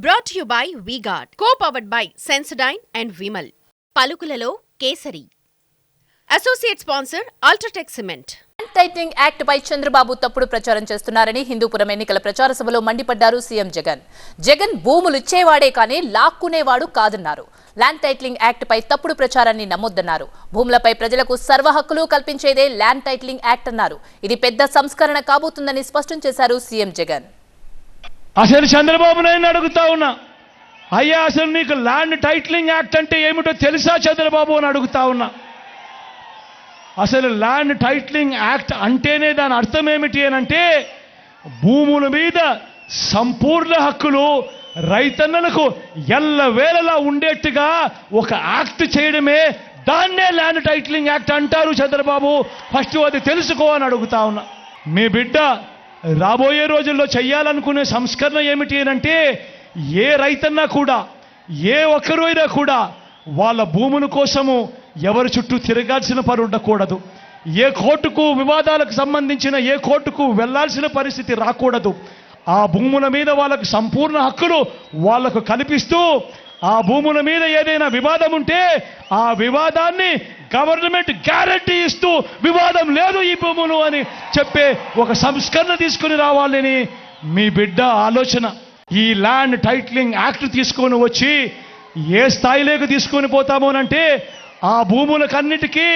Brought to you by V-Guard, co-powered by Sensodyne and Vimal. పలుకులలో కేసరి. Associate sponsor UltraTech cement. Titling act పై చంద్రబాబు తప్పుడు ప్రచారం చేస్తున్నారని హిందూపురం ఎన్నికల ప్రచార సభలో మండిపడ్డారు సీఎం జగన్. జగన్ భూములు ఇచ్చేవాడే కానీ లాక్కునేవాడు కాదన్నారు. ల్యాండ్ టైటిలింగ్ యాక్ట్ పై తప్పుడు ప్రచారాన్ని నమ్మొద్దన్నారు. భూములపై ప్రజలకు సర్వ హక్కులు కల్పించేదే ల్యాండ్ టైటిలింగ్ యాక్ట్ అన్నారు. ఇది పెద్ద సంస్కరణ కాబోతుందని స్పష్టం చేశారు సీఎం జగన్. అసలు చంద్రబాబు నాయుడు అడుగుతా ఉన్నా, అయ్యా అసలు నీకు ల్యాండ్ టైటిలింగ్ యాక్ట్ అంటే ఏమిటో తెలుసా చంద్రబాబు అని అడుగుతా ఉన్నా. అసలు ల్యాండ్ టైటిలింగ్ యాక్ట్ అంటేనే దాని అర్థం ఏమిటి అని అంటే, భూముల మీద సంపూర్ణ హక్కులు రైతన్నలకు ఎల్లవేళలా ఉండేట్టుగా ఒక యాక్ట్ చేయడమే, దాన్నే ల్యాండ్ టైటిలింగ్ యాక్ట్ అంటారు చంద్రబాబు. ఫస్ట్ అది తెలుసుకో అని అడుగుతా ఉన్నా. మీ బిడ్డ రాబోయే రోజుల్లో చెయ్యాలనుకునే సంస్కరణ ఏమిటి అంటే, ఏ రైతన్నా కూడా, ఏ ఒక్కరైనా కూడా వాళ్ళ భూముల కోసము ఎవరి చుట్టూ తిరగాల్సిన పని ఉండకూడదు. ఏ కోర్టుకు వివాదాలకు సంబంధించిన ఏ కోర్టుకు వెళ్లాల్సిన పరిస్థితి రాకూడదు. ఆ భూముల మీద వాళ్ళకు సంపూర్ణ హక్కులు వాళ్లకు కల్పిస్తూ, ఆ భూముల మీద ఏదైనా వివాదం ఉంటే ఆ వివాదాన్ని గవర్నమెంట్ గ్యారంటీ ఇస్తూ, వివాదం లేదు ఈ భూములు అని చెప్పే ఒక సంస్కరణ తీసుకుని రావాలని మీ బిడ్డ ఆలోచన. ఈ ల్యాండ్ టైటిలింగ్ యాక్ట్ తీసుకొని వచ్చి ఏ స్థాయిలోకి తీసుకొని పోతామోనంటే, ఆ భూములకన్నిటికీ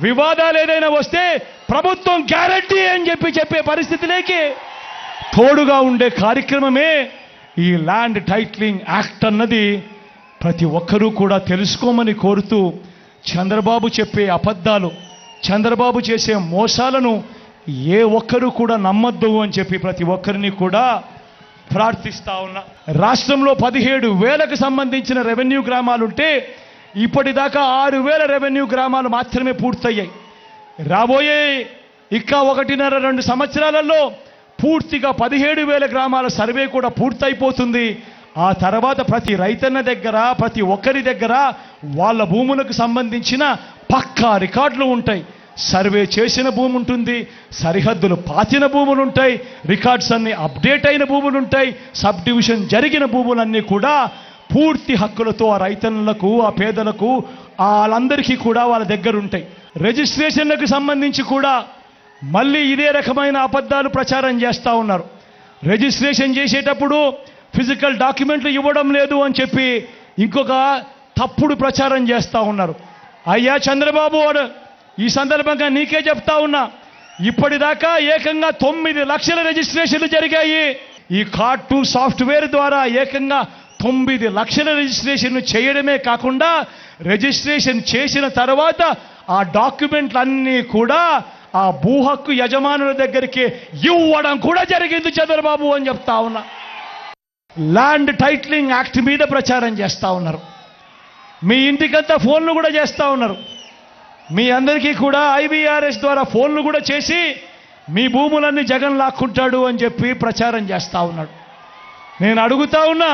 వివాదాలు ఏదైనా వస్తే ప్రభుత్వం గ్యారంటీ అని చెప్పే పరిస్థితిలోకి తోడుగా ఉండే కార్యక్రమమే ఈ ల్యాండ్ టైటిలింగ్ యాక్ట్ అన్నది. ప్రతి ఒక్కరూ కూడా తెలుసుకోమని కోరుతూ, చంద్రబాబు చెప్పే అబద్ధాలు, చంద్రబాబు చేసే మోసాలను ఏ ఒక్కరూ కూడా నమ్మొద్దు అని చెప్పి ప్రతి ఒక్కరిని కూడా ప్రార్థిస్తా ఉన్నా. రాష్ట్రంలో 17,000కు సంబంధించిన రెవెన్యూ గ్రామాలుంటే ఇప్పటిదాకా 6,000 రెవెన్యూ గ్రామాలు మాత్రమే పూర్తయ్యాయి. రాబోయే ఇంకా 1.5-2 సంవత్సరాలలో పూర్తిగా 17,000 గ్రామాల సర్వే కూడా పూర్తయిపోతుంది. ఆ తర్వాత ప్రతి రైతన్న దగ్గర, ప్రతి ఒక్కరి దగ్గర వాళ్ళ భూములకు సంబంధించిన పక్కా రికార్డులు ఉంటాయి. సర్వే చేసిన భూమి ఉంటుంది, సరిహద్దులు పాతిన భూములు ఉంటాయి, రికార్డ్స్ అన్ని అప్డేట్ అయిన భూములు ఉంటాయి, సబ్ డివిజన్ జరిగిన భూములన్నీ కూడా పూర్తి హక్కులతో ఆ రైతన్నులకు, ఆ పేదలకు, వాళ్ళందరికీ కూడా వాళ్ళ దగ్గర ఉంటాయి. రిజిస్ట్రేషన్లకు సంబంధించి కూడా మళ్ళీ ఇదే రకమైన అబద్ధాలు ప్రచారం చేస్తూ ఉన్నారు. రిజిస్ట్రేషన్ చేసేటప్పుడు ఫిజికల్ డాక్యుమెంట్లు ఇవ్వడం లేదు అని చెప్పి ఇంకొక తప్పుడు ప్రచారం చేస్తూ ఉన్నారు. అయ్యా చంద్రబాబు, ఈ సందర్భంగా నీకే చెప్తా ఉన్నా, ఇప్పటిదాకా ఏకంగా 9 లక్షల రిజిస్ట్రేషన్లు జరిగాయి. ఈ కార్డ్2 సాఫ్ట్వేర్ ద్వారా ఏకంగా 9 లక్షల రిజిస్ట్రేషన్లు చేయడమే కాకుండా, రిజిస్ట్రేషన్ చేసిన తర్వాత ఆ డాక్యుమెంట్లన్నీ కూడా ఆ భూ హక్కు యజమానుల దగ్గరికి ఇవ్వడం కూడా జరిగింది చంద్రబాబు అని చెప్తా ఉన్నా. ల్యాండ్ టైటిలింగ్ యాక్ట్ మీద ప్రచారం చేస్తూ ఉన్నారు. మీ ఇంటికంతా ఫోన్లు కూడా చేస్తూ ఉన్నారు. మీ అందరికీ కూడా IVRS ద్వారా ఫోన్లు కూడా చేసి మీ భూములన్నీ జగన్ లాక్కుంటాడు అని చెప్పి ప్రచారం చేస్తూ ఉన్నాడు. నేను అడుగుతా ఉన్నా,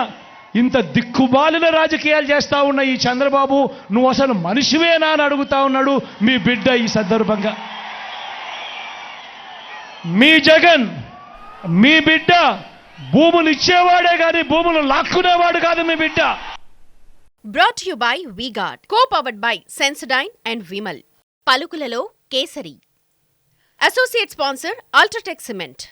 ఇంత దిక్కుబాలిన రాజకీయాలు చేస్తూ ఉన్న ఈ చంద్రబాబు, నువ్వు అసలు మనిషివేనా అని అడుగుతా ఉన్నాడు మీ బిడ్డ. ఈ సందర్భంగా మీ జగన్, మీ బిడ్డ భూములు ఇచ్చేవాడే కానీ భూములు లాక్కునేవాడు కాదు మీ బిడ్డ. Brought to you by V-Guard, co-powered by Sensodyne and Vimal. పలుకులలో కేసరి. Associate sponsor UltraTech cement.